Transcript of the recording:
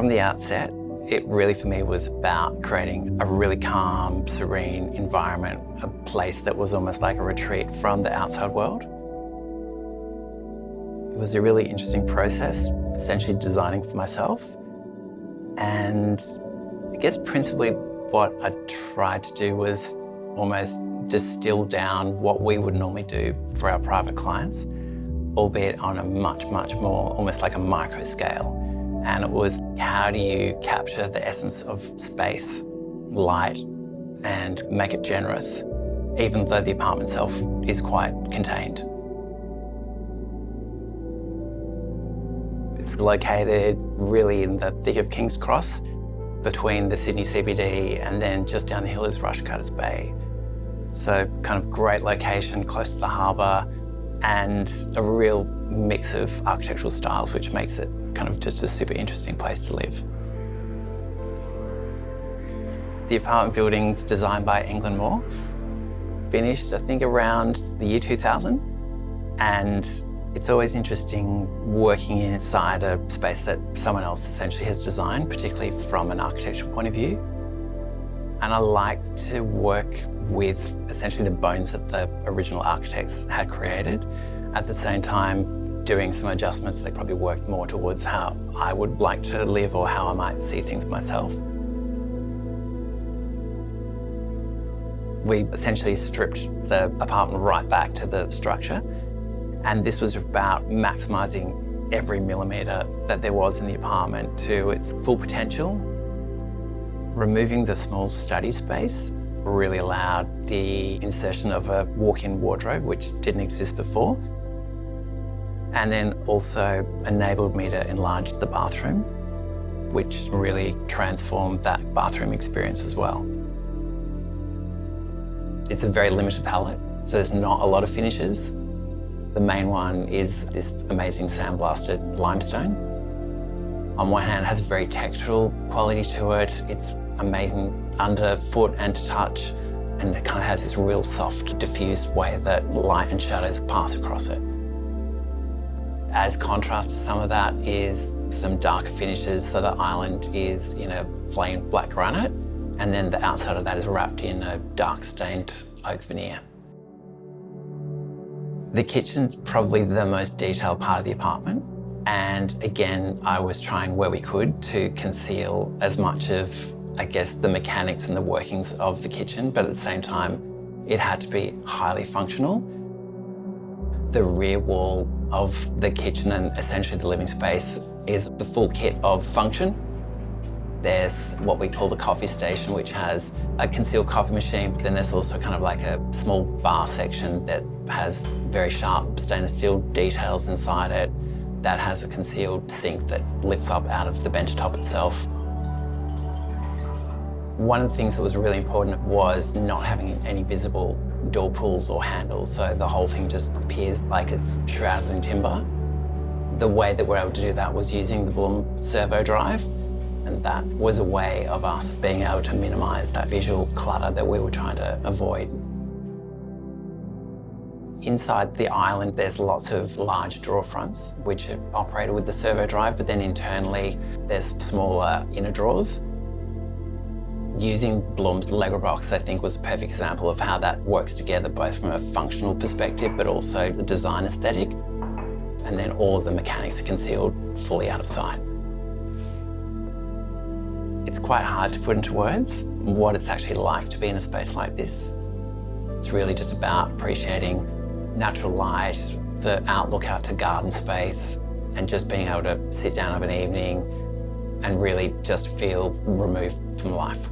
From the outset, it really for me was about creating a really calm, serene environment, a place that was almost like a retreat from the outside world. It was a really interesting process, essentially designing for myself. And I guess principally what I tried to do was almost distill down what we would normally do for our private clients, albeit on a much, much more, almost like a micro scale. And it was, how do you capture the essence of space, light, and make it generous, even though the apartment itself is quite contained. It's located really in the thick of King's Cross, between the Sydney CBD and then just down the hill is Rushcutters Bay. So kind of great location, close to the harbour, and a real mix of architectural styles, which makes it kind of just a super interesting place to live. The apartment building's designed by Engelen Moore, finished I think around the year 2000, and it's always interesting working inside a space that someone else essentially has designed, particularly from an architectural point of view. And I like to work with essentially the bones that the original architects had created, at the same time doing some adjustments that probably worked more towards how I would like to live or how I might see things myself. We essentially stripped the apartment right back to the structure, and this was about maximising every millimetre that there was in the apartment to its full potential. Removing the small study space really allowed the insertion of a walk-in wardrobe, which didn't exist before, and then also enabled me to enlarge the bathroom, which really transformed that bathroom experience as well. It's a very limited palette, so there's not a lot of finishes. The main one is this amazing sandblasted limestone. On one hand, it has a very textural quality to it. It's amazing underfoot and to touch, and it kind of has this real soft, diffused way that light and shadows pass across it. As contrast to some of that is some darker finishes, so the island is in a flame black granite, and then the outside of that is wrapped in a dark stained oak veneer. The kitchen's probably the most detailed part of the apartment. And again, I was trying where we could to conceal as much of, I guess, the mechanics and the workings of the kitchen, but at the same time, it had to be highly functional. The rear wall of the kitchen and essentially the living space is the full kit of function. There's what we call the coffee station, which has a concealed coffee machine, but then there's also kind of like a small bar section that has very sharp stainless steel details inside it, that has a concealed sink that lifts up out of the bench top itself. One of the things that was really important was not having any visible door pulls or handles, so the whole thing just appears like it's shrouded in timber. The way that we're able to do that was using the Blum servo drive, and that was a way of us being able to minimise that visual clutter that we were trying to avoid. Inside the island, there's lots of large drawer fronts, which are operated with the servo drive, but then internally, there's smaller inner drawers. Using Blum's Lego box, I think, was a perfect example of how that works together, both from a functional perspective, but also the design aesthetic. And then all of the mechanics are concealed fully out of sight. It's quite hard to put into words what it's actually like to be in a space like this. It's really just about appreciating natural light, the outlook out to garden space, and just being able to sit down of an evening and really just feel removed from life.